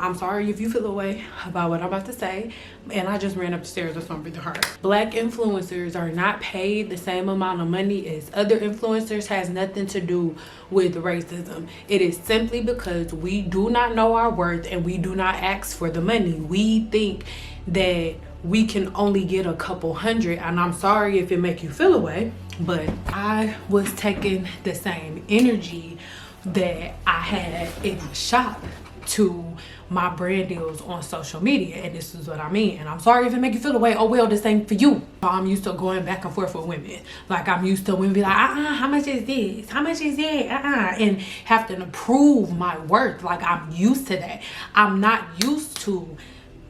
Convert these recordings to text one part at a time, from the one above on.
I'm sorry if you feel away about what I'm about to say, and I just ran up the stairs with something really hard. Black influencers are not paid the same amount of money as other influencers. Has nothing to do with racism. It is simply because we do not know our worth and we do not ask for the money. We think that we can only get a couple hundred, and I'm sorry if it make you feel away, but I was taking the same energy that I had in my shop to my brand deals on social media, and this is what I mean. And I'm sorry if it make you feel away. Oh well, this ain't for you. I'm used to going back and forth with women. Like, I'm used to women be like, how much is this? How much is that? And having to prove my worth. Like, I'm used to that. I'm not used to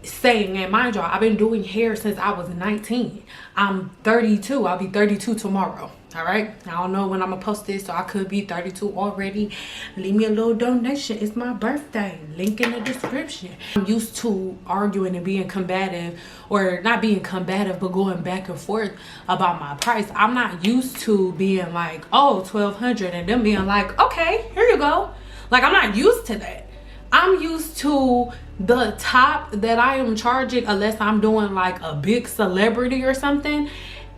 saying, and mind y'all, I've been doing hair since I was 19. I'm 32. I'll be 32 tomorrow. All right, I don't know when I'm gonna post this, so I could be 32 already. Leave me a little donation. It's my birthday. Link in the description. I'm used to arguing and being combative, or not being combative, but going back and forth about my price. I'm not used to being like, oh, $1,200, and them being like, okay, here you go. Like, I'm not used to that. I'm used to the top that I am charging, unless I'm doing like a big celebrity or something.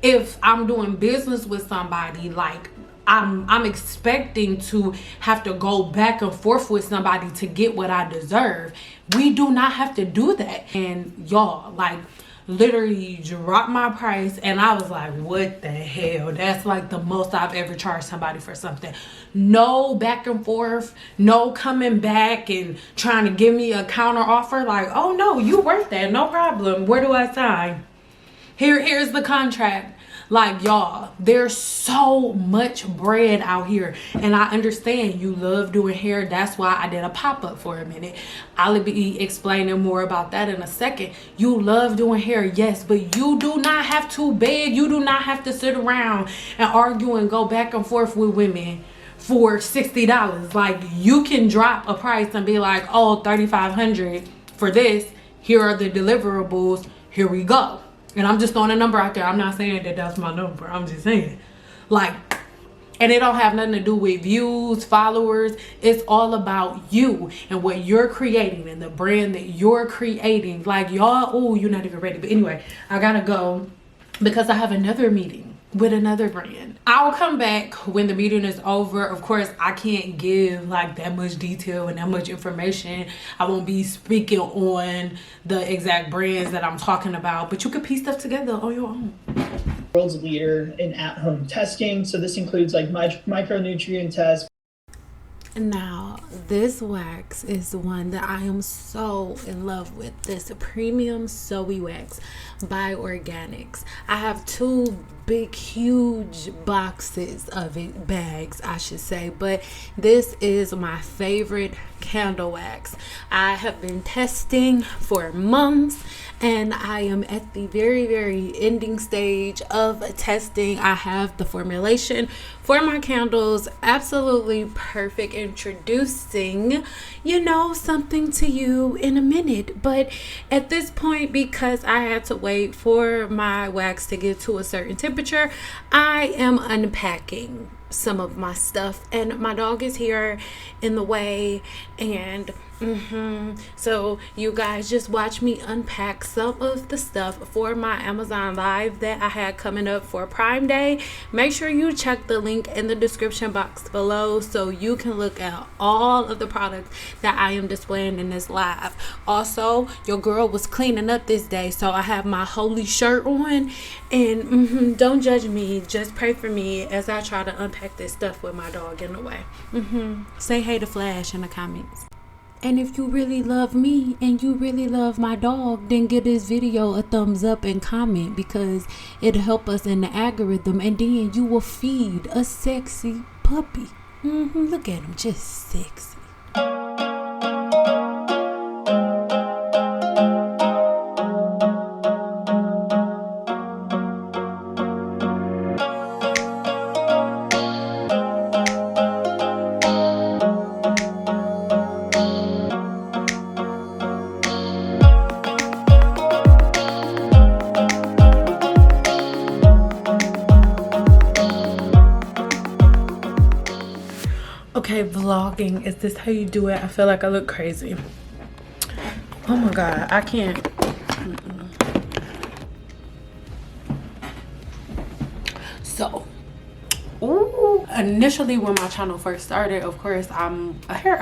If I'm doing business with somebody, like I'm expecting to have to go back and forth with somebody to get what I deserve. We do not have to do that. And y'all, like, literally dropped my price, and I was like, what the hell? That's like the most I've ever charged somebody for something. No back and forth, no coming back and trying to give me a counter offer. Like, oh no, you worth that, no problem. Where do I sign? Here's the contract. Like, y'all, there's so much bread out here, and I understand you love doing hair. That's why I did a pop-up for a minute. I'll be explaining more about that in a second. You love doing hair, yes, but you do not have to beg. You do not have to sit around and argue and go back and forth with women for $60. Like, you can drop a price and be like, oh, $3,500 for this. Here are the deliverables. Here we go. And I'm just throwing a number out there. I'm not saying that that's my number. I'm just saying, like, and it don't have nothing to do with views, followers. It's all about you and what you're creating and the brand that you're creating. Like, y'all, oh, you're not even ready. But anyway, I gotta go because I have another meeting with another brand. I'll come back when the meeting is over. Of course, I can't give like that much detail and that much information. I won't be speaking on the exact brands that I'm talking about, but you can piece stuff together on your own. World's leader in at-home testing. So this includes like micronutrient tests. Now, this wax is one that I am so in love with. This premium soy wax by Organics. I have two big huge boxes of it, bags I should say, but this is my favorite candle wax. I have been testing for months, and I am at the very ending stage of testing. I have the formulation for my candles absolutely perfect. Introducing, you know, something to you in a minute, but at this point, because I had to wait for my wax to get to a certain temperature, I am unpacking some of my stuff, and my dog is here in the way, and so you guys just watch me unpack some of the stuff for my Amazon live that I had coming up for Prime Day. Make sure you check the link in the description box below so you can look at all of the products that I am displaying in this live. Also, your girl was cleaning up this day, so I have my holy shirt on, and don't judge me, just pray for me as I try to unpack this stuff with my dog in the way. Say hey to Flash in the comments. And if you really love me and you really love my dog, then give this video a thumbs up and comment, because it'll help us in the algorithm, and then you will feed a sexy puppy. Look at him, just sexy. Okay, vlogging, is this how you do it? I feel like I look crazy. Oh my god, I can't. So, ooh, initially when my channel first started, of course, I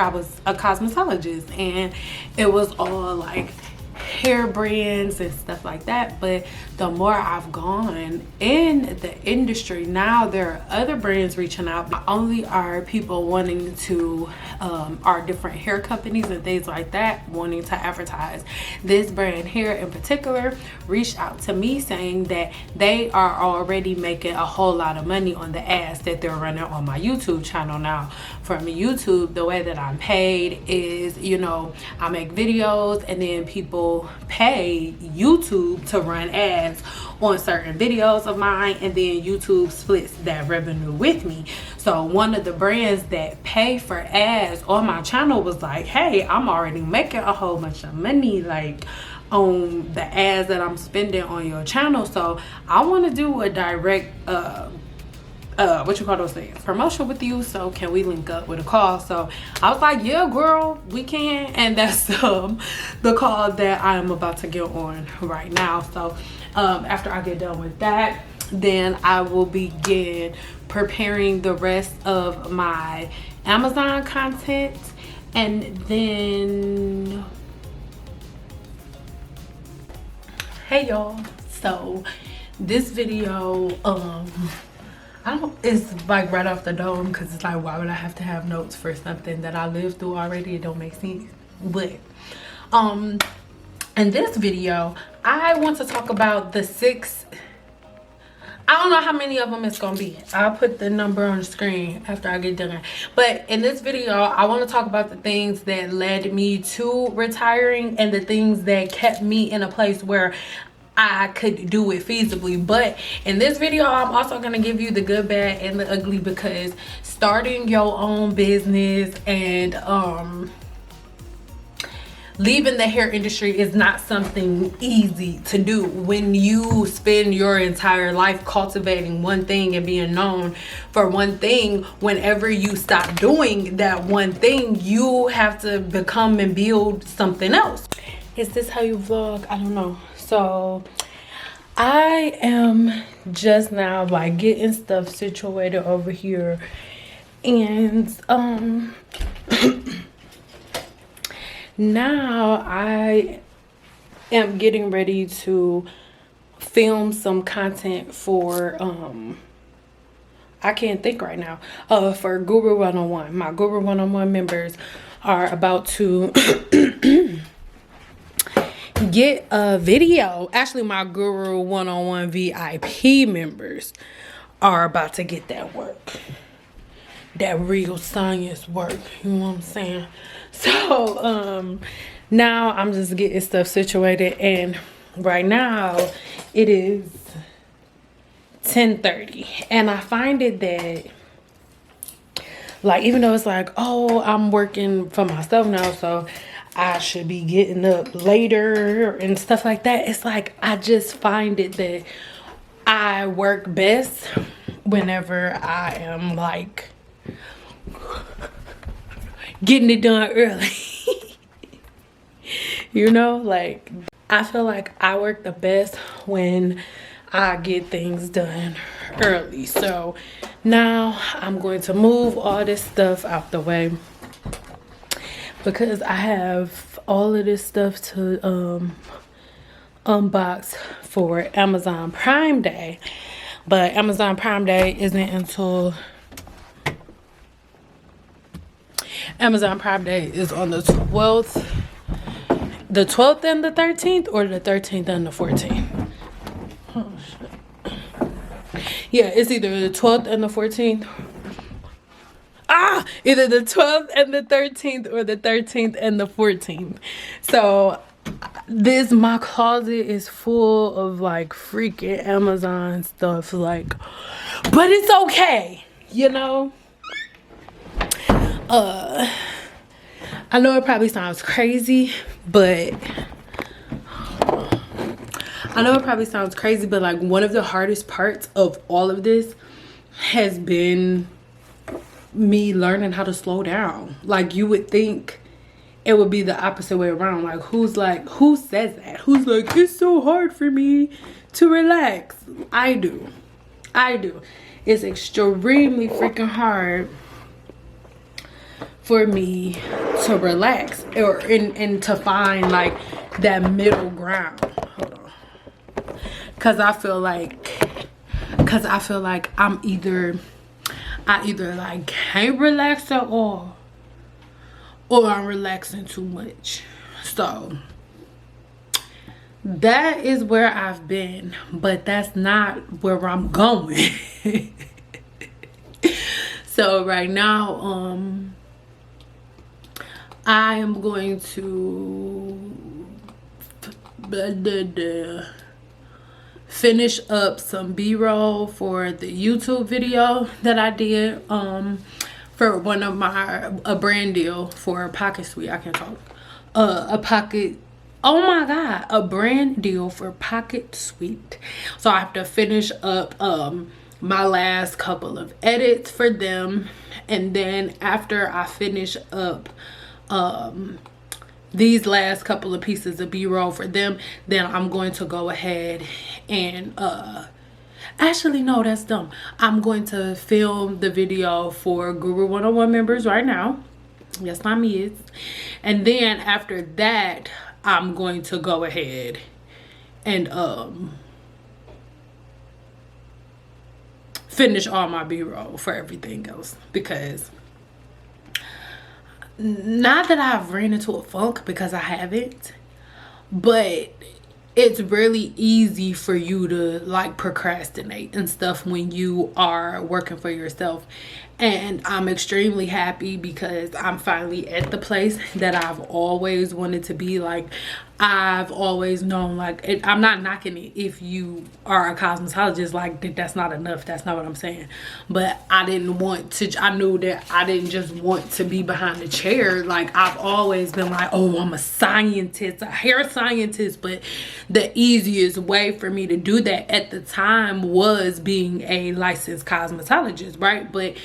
was a cosmetologist, and it was all like hair brands and stuff like that. But the more I've gone in the industry, now there are other brands reaching out. Not only are people wanting to are different hair companies and things like that wanting to advertise. This brand here in particular reached out to me saying that they are already making a whole lot of money on the ads that they're running on my YouTube channel. Now from YouTube, the way that I'm paid is, you know, I make videos and then people pay YouTube to run ads on certain videos of mine, and then YouTube splits that revenue with me. So one of the brands that pay for ads on my channel was like, hey, I'm already making a whole bunch of money like on the ads that I'm spending on your channel, so I want to do a direct what you call those things, promotion with you, so can we link up with a call? So I was like, yeah girl, we can. And that's the call that I'm about to get on right now. So after I get done with that, then I will begin preparing the rest of my Amazon content. And then, hey y'all, so this video it's like right off the dome, because it's like, why would I have to have notes for something that I lived through already? It don't make sense. But in this video, I want to talk about the 6, I don't know how many of them it's gonna be. I'll put the number on the screen after I get done. But in this video, I want to talk about the things that led me to retiring and the things that kept me in a place where I could do it feasibly. But in this video, I'm also going to give you the good, bad, and the ugly, because starting your own business and leaving the hair industry is not something easy to do when you spend your entire life cultivating one thing and being known for one thing. Whenever you stop doing that one thing, you have to become and build something else. Is this how you vlog? I don't know. So I am just now like getting stuff situated over here, and now I am getting ready to film some content for I can't think right now, for Guru 101. My Guru 101 members are about to get a video. Actually, my Guru 101 VIP members are about to get that work, that real science work, you know what I'm saying? So now I'm just getting stuff situated, and right now it is 10:30, and I find it that, like, even though it's like, oh, I'm working for myself now, so I should be getting up later and stuff like that, it's like I just find it that I work best whenever I am like getting it done early. You know, like I feel like I work the best when I get things done early. So now I'm going to move all this stuff out the way, because I have all of this stuff to unbox for Amazon Prime Day. But Amazon Prime Day isn't until, Amazon Prime Day is on the 12th. The 12th and the 13th, or the 13th and the 14th? Oh, shit. Yeah, it's either the 12th and the 14th. Either the 12th and the 13th, or the 13th and the 14th. So my closet is full of like freaking Amazon stuff, like, but it's okay, you know. I know it probably sounds crazy, but like one of the hardest parts of all of this has been me learning how to slow down. Like, you would think it would be the opposite way around. Like, who says that? Who's like, it's so hard for me to relax? I do. It's extremely freaking hard for me to relax and to find like that middle ground. Hold on. Cause I feel like I either like can't relax at all, or I'm relaxing too much. So that is where I've been, but that's not where I'm going. So right now, I am going to finish up some b-roll for the YouTube video that I did for one of a brand deal for a pocket suite. I can't talk. A brand deal for pocket suite. So I have to finish up my last couple of edits for them, and then after I finish up these last couple of pieces of b-roll for them, then I'm going to go ahead and actually, no, that's dumb. I'm going to film the video for Guru 101 members right now. Yes, mine is. And then after that, I'm going to go ahead and finish all my b-roll for everything else, because not that I've ran into a funk, because I haven't, but it's really easy for you to like procrastinate and stuff when you are working for yourself. And I'm extremely happy because I'm finally at the place that I've always wanted to be. Like, I've always known, like, I'm not knocking it if you are a cosmetologist. Like, that's not enough. That's not what I'm saying. But I knew that I didn't just want to be behind a chair. Like, I've always been like, oh, I'm a scientist, a hair scientist. But the easiest way for me to do that at the time was being a licensed cosmetologist, right? But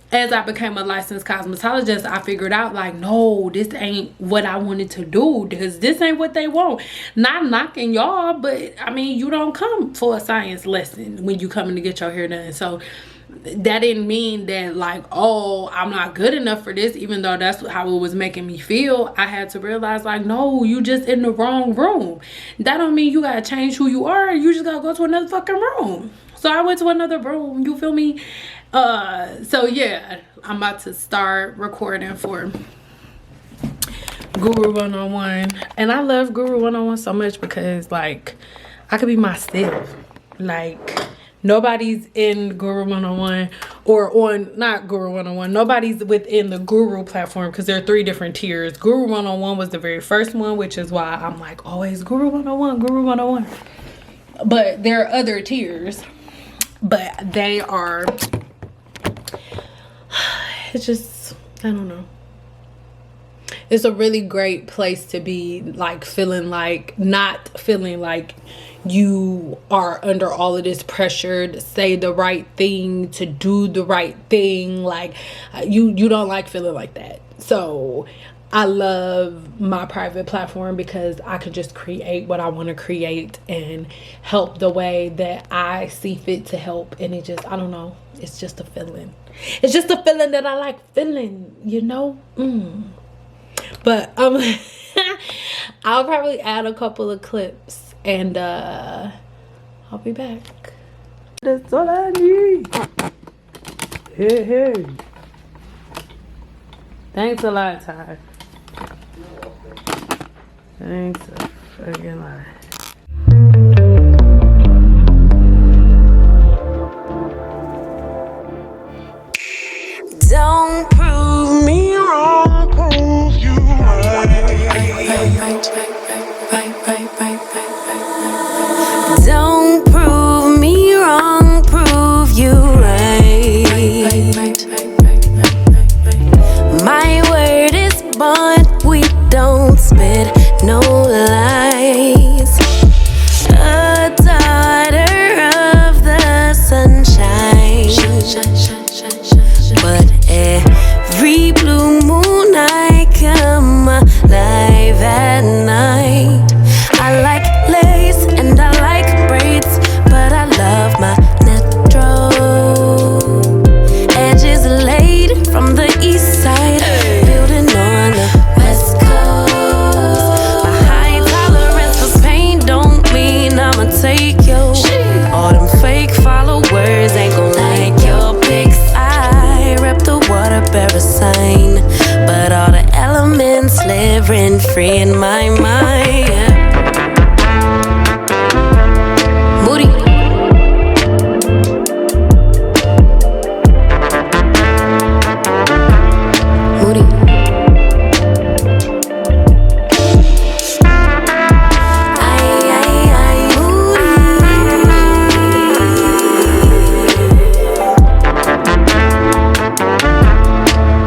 as I became a licensed cosmetologist, I figured out, like, no, this ain't what I wanted to do, because this ain't what they want. Not knocking y'all, but I mean, you don't come for a science lesson when you coming to get your hair done. So that didn't mean that, like, oh, I'm not good enough for this, even though that's how it was making me feel. I had to realize, like, no, you just in the wrong room. That don't mean you gotta change who you are. You just gotta go to another fucking room. So I went to another room, you feel me? So yeah, I'm about to start recording for Guru 101. And I love Guru 101 so much because, like, I could be myself. Like, nobody's in Guru 101 or on, not Guru 101, nobody's within the Guru platform, because there are 3 different tiers. Guru 101 was the very first one, which is why I'm like always Guru 101, Guru 101. But there are other tiers, but they are, it's just, I don't know. It's a really great place to be, like, feeling like, not feeling like you are under all of this pressure to say the right thing, to do the right thing. Like, you don't like feeling like that. So I love my private platform because I can just create what I want to create and help the way that I see fit to help. And it just, I don't know, it's just a feeling. It's just a feeling that I like feeling, you know? But I'll probably add a couple of clips and I'll be back. That's all I need. Hey. Thanks a lot, Ty. Thanks a fucking lot. Don't prove me wrong, prove you right. Don't prove me wrong, prove you right. My word is bond, we don't spit no lies. free in my mind. Yeah. Moody. Moody.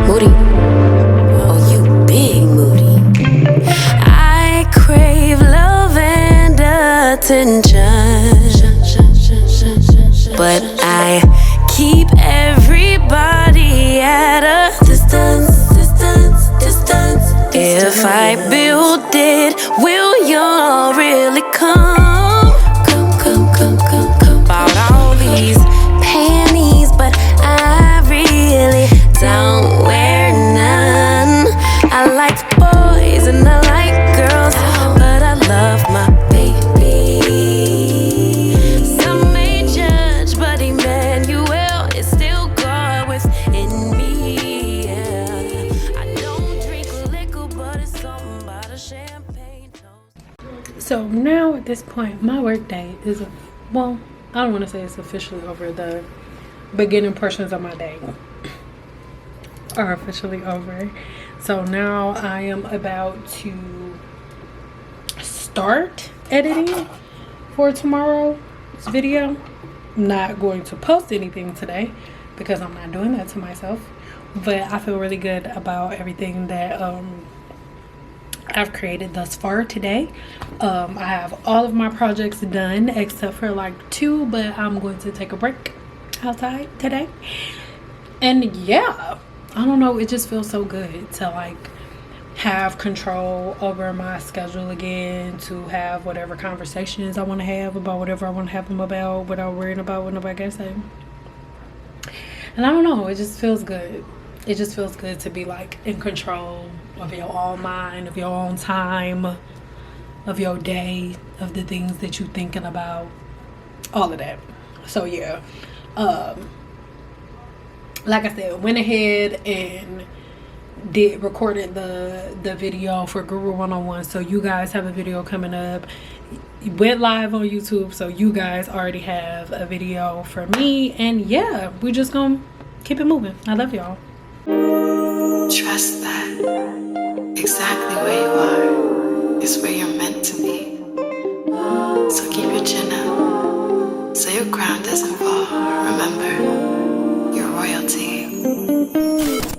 Moody. Oh, you big moody. I crave love and attention, but I keep everybody at a distance. If I build it, will y'all really come? About all these panties, but I really don't wear none. I like boys and I like girls, but I love my baby. Some may judge, but Emmanuel is still God within me. Yeah. I don't drink liquor, but it's something about a champagne toast. So now at this point, my work day is, well, I don't want to say it's officially over. The beginning portions of my day are officially over. So now I am about to start editing for tomorrow's video. I'm not going to post anything today because I'm not doing that to myself, but I feel really good about everything that I've created thus far today. I have all of my projects done except for like 2, but I'm going to take a break outside today. And yeah, I don't know, it just feels so good to like have control over my schedule again, to have whatever conversations I want to have about whatever I want to have them about without worrying about what nobody can say. And I don't know, it just feels good. It just feels good to be like in control of your own mind, of your own time, of your day, of the things that you're thinking about, all of that. So yeah, like I said, went ahead and recorded the video for Guru 101. So you guys have a video coming up. Went live on YouTube, so you guys already have a video for me. And yeah, we just gonna keep it moving. I love y'all. Trust that exactly where you are is where you're meant to be. So keep your chin up so your crown doesn't fall. Remember, you're royalty.